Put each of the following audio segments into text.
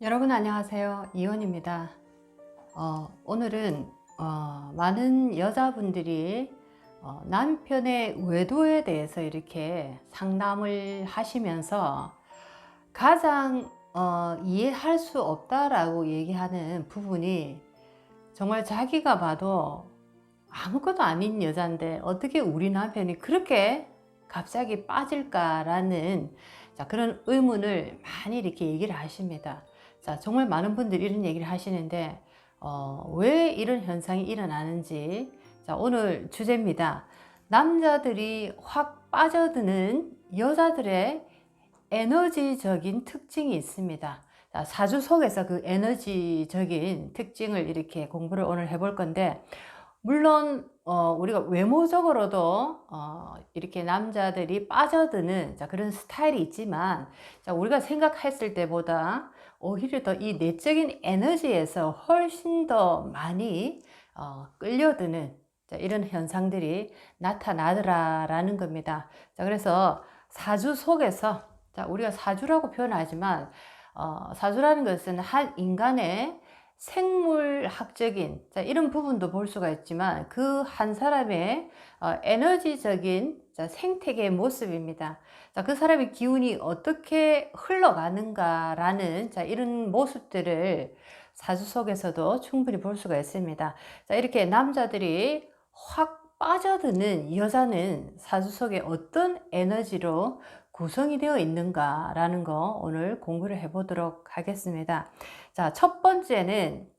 여러분 안녕하세요. 이원입니다. 오늘은 많은 여자분들이 남편의 외도에 대해서 이렇게 상담을 하시면서 가장 이해할 수 없다라고 얘기하는 부분이, 정말 자기가 봐도 아무것도 아닌 여잔데 어떻게 우리 남편이 그렇게 갑자기 빠질까라는 그런 의문을 많이 이렇게 얘기를 하십니다. 정말 많은 분들이 이런 얘기를 하시는데 왜 이런 현상이 일어나는지, 오늘 주제입니다. 남자들이 확 빠져드는 여자들의 에너지적인 특징이 있습니다. 사주 속에서 그 에너지적인 특징을 이렇게 공부를 오늘 해볼 건데, 물론 우리가 외모적으로도 이렇게 남자들이 빠져드는 그런 스타일이 있지만, 우리가 생각했을 때보다 오히려 더 이 내적인 에너지에서 훨씬 더 많이 끌려드는 이런 현상들이 나타나더라라는 겁니다. 그래서 사주 속에서, 우리가 사주라고 표현하지만 사주라는 것은 한 인간의 생물학적인 이런 부분도 볼 수가 있지만, 그 한 사람의 에너지적인 생태계의 모습입니다. 그 사람의 기운이 어떻게 흘러가는가라는 이런 모습들을 사주 속에서도 충분히 볼 수가 있습니다. 이렇게 남자들이 확 빠져드는 여자는 사주 속에 어떤 에너지로 구성이 되어 있는가라는 거 오늘 공부를 해보도록 하겠습니다. 첫 번째는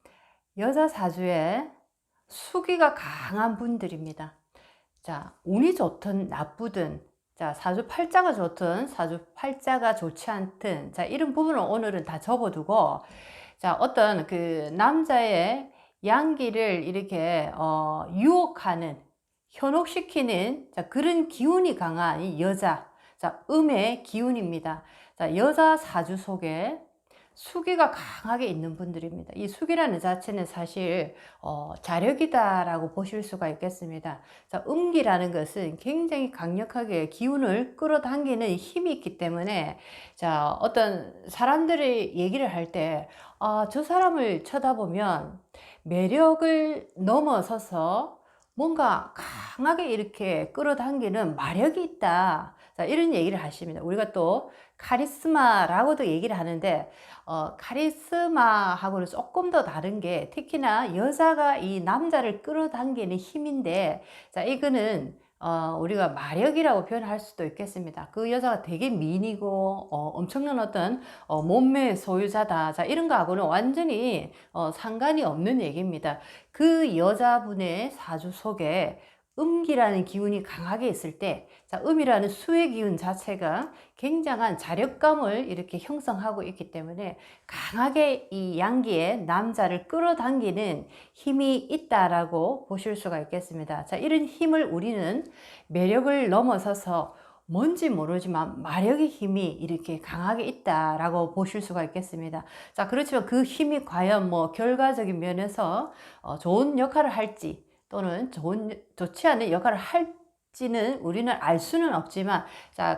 여자 사주에 수기가 강한 분들입니다. 운이 좋든 나쁘든, 사주 팔자가 좋든 사주 팔자가 좋지 않든, 이런 부분을 오늘은 다 접어두고, 어떤 그 남자의 양기를 이렇게 유혹하는, 현혹시키는 그런 기운이 강한 이 여자, 음의 기운입니다. 여자 사주 속에 수기가 강하게 있는 분들입니다. 이 수기라는 자체는 사실 자력이다라고 보실 수가 있겠습니다. 음기라는 것은 굉장히 강력하게 기운을 끌어당기는 힘이 있기 때문에, 어떤 사람들이 얘기를 할 때 저 사람을 쳐다보면 매력을 넘어서서 뭔가 강하게 이렇게 끌어당기는 마력이 있다, 이런 얘기를 하십니다. 우리가 또 카리스마라고도 얘기를 하는데, 카리스마하고는 조금 더 다른 게, 특히나 여자가 이 남자를 끌어당기는 힘인데, 이거는 우리가 마력이라고 표현할 수도 있겠습니다. 그 여자가 되게 미인이고 엄청난 어떤 몸매의 소유자다, 이런 거하고는 완전히 상관이 없는 얘기입니다. 그 여자분의 사주 속에 음기라는 기운이 강하게 있을 때, 음이라는 수의 기운 자체가 굉장한 자력감을 이렇게 형성하고 있기 때문에 강하게 이 양기에 남자를 끌어당기는 힘이 있다라고 보실 수가 있겠습니다. 이런 힘을 우리는 매력을 넘어서서 뭔지 모르지만 마력의 힘이 이렇게 강하게 있다라고 보실 수가 있겠습니다. 그렇지만 그 힘이 과연 결과적인 면에서 좋은 역할을 할지, 또는 좋지 않은 역할을 할지는 우리는 알 수는 없지만,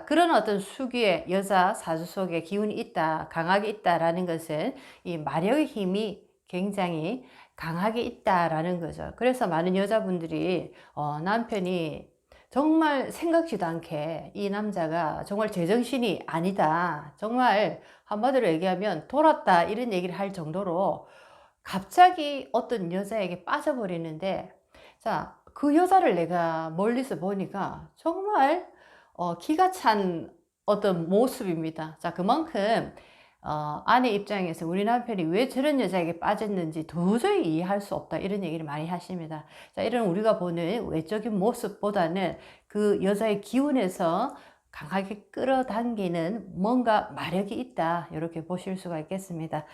그런 어떤 수기의 여자 사주 속에 기운이 있다, 강하게 있다라는 것은 이 마력의 힘이 굉장히 강하게 있다라는 거죠. 그래서 많은 여자분들이 남편이 정말 생각지도 않게 이 남자가 정말 제정신이 아니다, 정말 한마디로 얘기하면 돌았다, 이런 얘기를 할 정도로 갑자기 어떤 여자에게 빠져버리는데, 그 여자를 내가 멀리서 보니까 정말 기가 찬 어떤 모습입니다. 그만큼 아내 입장에서 우리 남편이 왜 저런 여자에게 빠졌는지 도저히 이해할 수 없다, 이런 얘기를 많이 하십니다. 이런 우리가 보는 외적인 모습보다는 그 여자의 기운에서 강하게 끌어당기는 뭔가 마력이 있다, 이렇게 보실 수가 있겠습니다.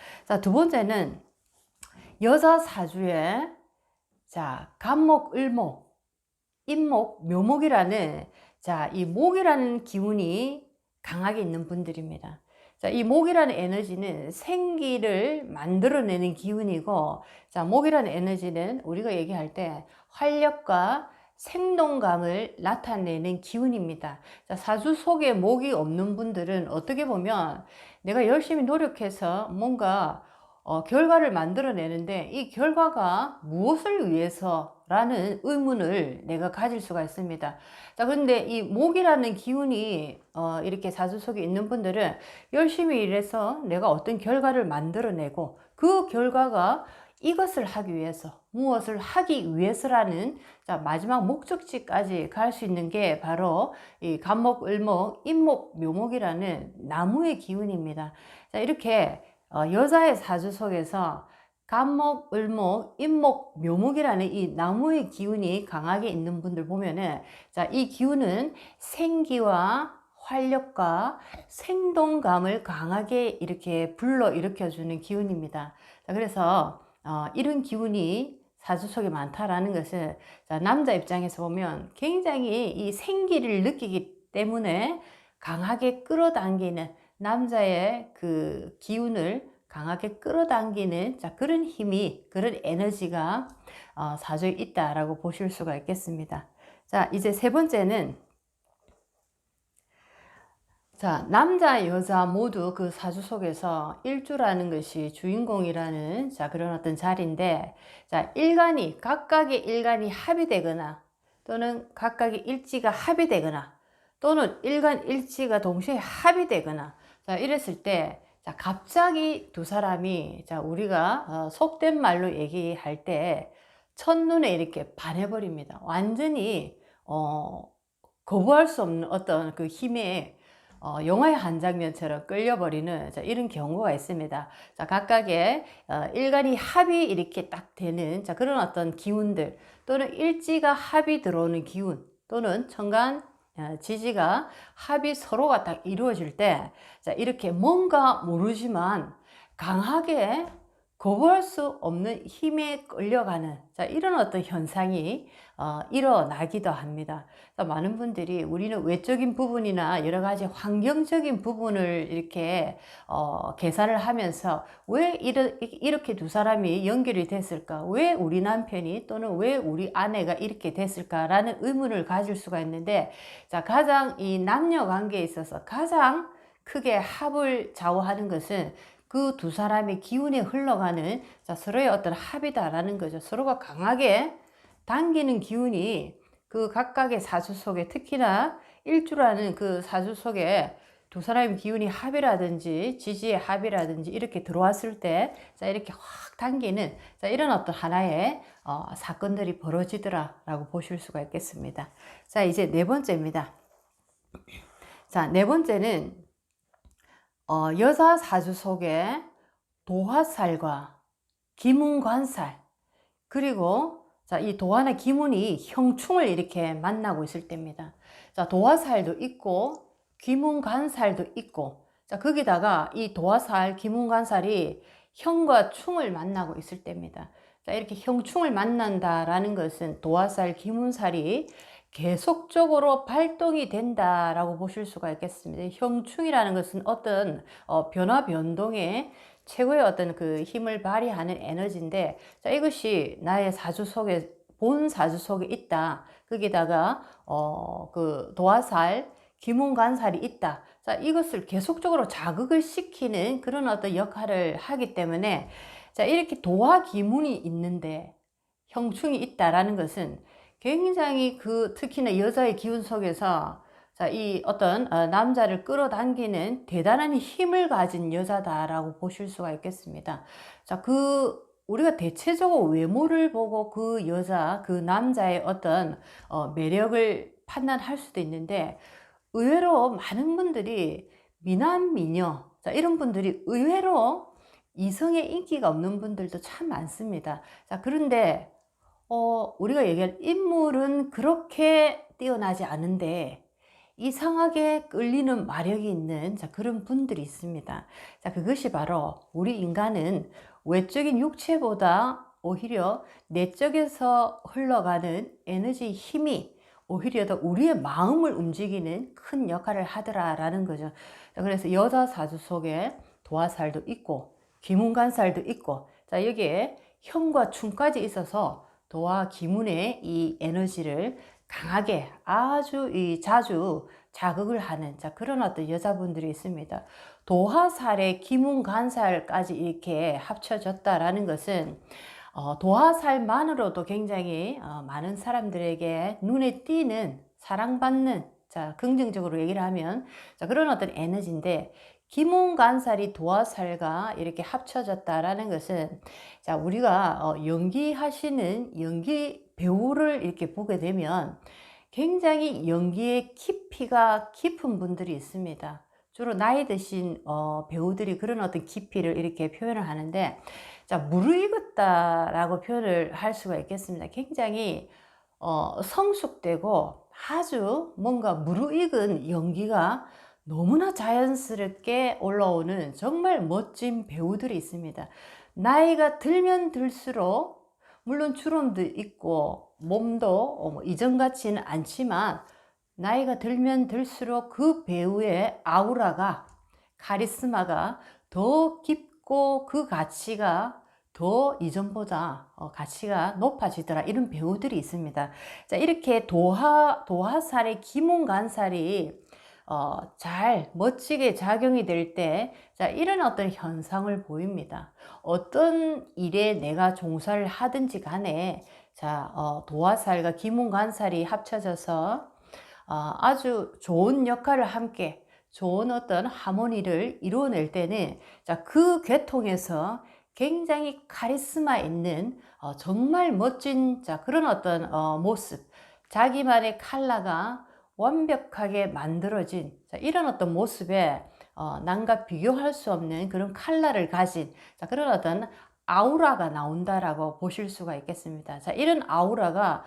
두 번째는 여자 사주에 간목, 을목, 임목, 묘목이라는 이 목이라는 기운이 강하게 있는 분들입니다. 이 목이라는 에너지는 생기를 만들어내는 기운이고, 목이라는 에너지는 우리가 얘기할 때 활력과 생동감을 나타내는 기운입니다. 자, 사주 속에 목이 없는 분들은 어떻게 보면 내가 열심히 노력해서 뭔가 결과를 만들어내는데 이 결과가 무엇을 위해서라는 의문을 내가 가질 수가 있습니다. 자, 그런데 이 목이라는 기운이 이렇게 사주 속에 있는 분들은 열심히 일해서 내가 어떤 결과를 만들어내고 그 결과가 이것을 하기 위해서, 무엇을 하기 위해서라는 자, 마지막 목적지까지 갈 수 있는 게 바로 이 간목, 을목, 임목, 묘목이라는 나무의 기운입니다. 자, 이렇게 여자의 사주 속에서 간목, 을목, 임목, 묘목이라는 이 나무의 기운이 강하게 있는 분들 보면은 자, 이 기운은 생기와 활력과 생동감을 강하게 이렇게 불러일으켜주는 기운입니다. 자, 그래서 이런 기운이 사주 속에 많다라는 것은 자, 남자 입장에서 보면 굉장히 이 생기를 느끼기 때문에 강하게 끌어당기는 남자의 그 기운을 강하게 끌어당기는 자, 그런 힘이 그런 에너지가 사주에 있다라고 보실 수가 있겠습니다. 자, 이제 세 번째는 자, 남자, 여자 모두 그 사주 속에서 일주라는 것이 주인공이라는 자, 그런 어떤 자리인데, 자, 각각의 일간이 합이 되거나, 또는 각각의 일지가 합이 되거나, 또는 일간 일지가 동시에 합이 되거나, 자, 이랬을 때, 자, 갑자기 두 사람이, 자, 우리가 속된 말로 얘기할 때, 첫눈에 이렇게 반해버립니다. 완전히, 거부할 수 없는 어떤 그 힘에 영화의 한 장면처럼 끌려버리는 자, 이런 경우가 있습니다. 자, 각각의 일간이 합이 이렇게 딱 되는 자, 그런 어떤 기운들 또는 일지가 합이 들어오는 기운 또는 천간 지지가 합이 서로가 딱 이루어질 때 자, 이렇게 뭔가 모르지만 강하게 거부할 수 없는 힘에 끌려가는 자, 이런 어떤 현상이 일어나기도 합니다. 많은 분들이 우리는 외적인 부분이나 여러 가지 환경적인 부분을 이렇게 계산을 하면서 왜 이렇게 두 사람이 연결이 됐을까? 왜 우리 남편이 또는 왜 우리 아내가 이렇게 됐을까라는 의문을 가질 수가 있는데 자, 가장 이 남녀 관계에 있어서 가장 크게 합을 좌우하는 것은 그 두 사람의 기운에 흘러가는 자, 서로의 어떤 합이다라는 거죠. 서로가 강하게 당기는 기운이 그 각각의 사주 속에 특히나 일주라는 그 사주 속에 두 사람의 기운이 합이라든지 지지의 합이라든지 이렇게 들어왔을 때 자, 이렇게 확 당기는 자, 이런 어떤 하나의 사건들이 벌어지더라라고 보실 수가 있겠습니다. 자, 이제 네 번째입니다. 자, 네 번째는 여자 사주 속에 도화살과 기문관살 그리고 자, 이 도화나 기문이 형충을 이렇게 만나고 있을 때입니다. 자, 도화살도 있고 기문관살도 있고 자, 거기다가 이 도화살, 기문관살이 형과 충을 만나고 있을 때입니다. 자, 이렇게 형충을 만난다라는 것은 도화살, 기문살이 계속적으로 발동이 된다라고 보실 수가 있겠습니다. 형충이라는 것은 어떤 변화 변동의 최고의 어떤 그 힘을 발휘하는 에너지인데 자, 이것이 나의 사주 속에 본 사주 속에 있다. 거기다가 그 도화살, 기문관살이 있다. 자, 이것을 계속적으로 자극을 시키는 그런 어떤 역할을 하기 때문에 자, 이렇게 도화 기문이 있는데 형충이 있다라는 것은 굉장히 그 특히나 여자의 기운 속에서 자, 이 어떤 남자를 끌어당기는 대단한 힘을 가진 여자다라고 보실 수가 있겠습니다. 자, 우리가 대체적으로 외모를 보고 그 여자, 그 남자의 어떤 매력을 판단할 수도 있는데 의외로 많은 분들이 미남, 미녀, 자, 이런 분들이 의외로 이성의 인기가 없는 분들도 참 많습니다. 자, 그런데 우리가 얘기할 인물은 그렇게 뛰어나지 않은데 이상하게 끌리는 마력이 있는 자, 그런 분들이 있습니다. 자, 그것이 바로 우리 인간은 외적인 육체보다 오히려 내적에서 흘러가는 에너지 힘이 오히려 더 우리의 마음을 움직이는 큰 역할을 하더라라는 거죠. 자, 그래서 여자 사주 속에 도화살도 있고 기문관살도 있고 자, 여기에 형과 충까지 있어서 도화 기문의 이 에너지를 강하게 아주 자주 자극을 하는 그런 어떤 여자분들이 있습니다. 도화살에 기문간살까지 이렇게 합쳐졌다라는 것은 도화살만으로도 굉장히 많은 사람들에게 눈에 띄는 사랑받는 긍정적으로 얘기를 하면 그런 어떤 에너지인데, 기문간살이 도화살과 이렇게 합쳐졌다라는 것은 우리가 연기하시는 연기 배우를 이렇게 보게 되면 굉장히 연기의 깊이가 깊은 분들이 있습니다. 주로 나이 드신 배우들이 그런 어떤 깊이를 이렇게 표현을 하는데, 무르익었다라고 표현을 할 수가 있겠습니다. 굉장히 성숙되고 아주 뭔가 무르익은 연기가 너무나 자연스럽게 올라오는 정말 멋진 배우들이 있습니다. 나이가 들면 들수록 물론 주름도 있고 몸도 뭐 이전 같지는 않지만, 나이가 들면 들수록 그 배우의 아우라가, 카리스마가 더 깊고 그 가치가 더 이전보다 가치가 높아지더라, 이런 배우들이 있습니다. 이렇게 도화살의 기문간살이 잘 멋지게 작용이 될 때 이런 어떤 현상을 보입니다. 어떤 일에 내가 종사를 하든지 간에 도화살과 기문간살이 합쳐져서 아주 좋은 역할을 함께, 좋은 어떤 하모니를 이루어낼 때는 그 계통에서 굉장히 카리스마 있는 정말 멋진 그런 어떤 모습, 자기만의 컬러가 완벽하게 만들어진 이런 어떤 모습에 남과 비교할 수 없는 그런 컬러를 가진 그런 어떤 아우라가 나온다라고 보실 수가 있겠습니다. 이런 아우라가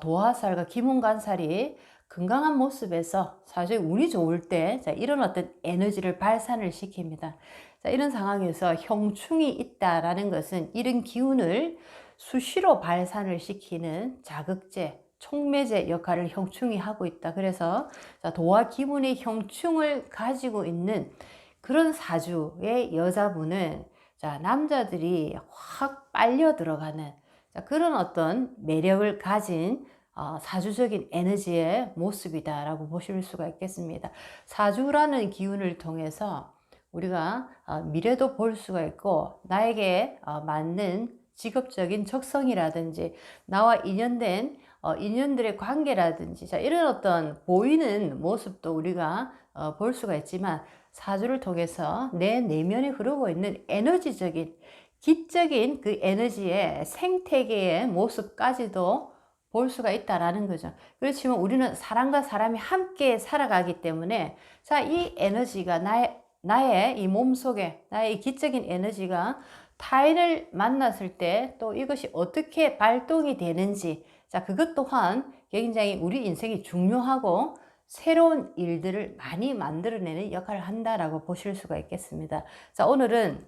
도화살과 기문간살이 건강한 모습에서 사실 운이 좋을 때 이런 어떤 에너지를 발산을 시킵니다. 이런 상황에서 형충이 있다라는 것은 이런 기운을 수시로 발산을 시키는 자극제, 촉매제 역할을 형충이 하고 있다. 그래서 도화 기문의 형충을 가지고 있는 그런 사주의 여자분은 남자들이 확 빨려 들어가는 그런 어떤 매력을 가진 사주적인 에너지의 모습이다라고 보실 수가 있겠습니다. 사주라는 기운을 통해서 우리가 미래도 볼 수가 있고, 나에게 맞는 직업적인 적성이라든지 나와 인연된 인연들의 관계라든지 이런 어떤 보이는 모습도 우리가 볼 수가 있지만, 사주를 통해서 내 내면에 흐르고 있는 에너지적인 기적인 그 에너지의 생태계의 모습까지도 볼 수가 있다라는 거죠. 그렇지만 우리는 사람과 사람이 함께 살아가기 때문에 이 에너지가 나의 이 몸속에, 나의 이 기적인 에너지가 타인을 만났을 때 또 이것이 어떻게 발동이 되는지, 그것 또한 굉장히 우리 인생이 중요하고 새로운 일들을 많이 만들어내는 역할을 한다라고 보실 수가 있겠습니다. 오늘은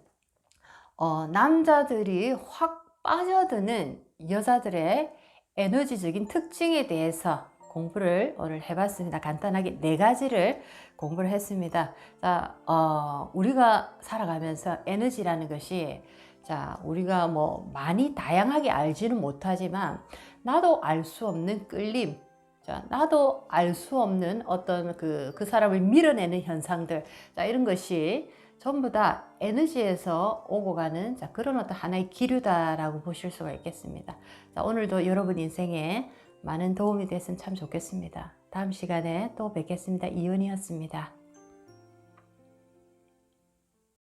남자들이 확 빠져드는 여자들의 에너지적인 특징에 대해서 공부를 오늘 해봤습니다. 간단하게 4가지를 공부를 했습니다. 우리가 살아가면서 에너지라는 것이 우리가 뭐 많이 다양하게 알지는 못하지만, 나도 알 수 없는 끌림, 나도 알 수 없는 어떤 그 사람을 밀어내는 현상들, 이런 것이 전부 다 에너지에서 오고 가는 그런 어떤 하나의 기류다라고 보실 수가 있겠습니다. 오늘도 여러분 인생에 많은 도움이 됐으면 참 좋겠습니다. 다음 시간에 또 뵙겠습니다. 이은이었습니다.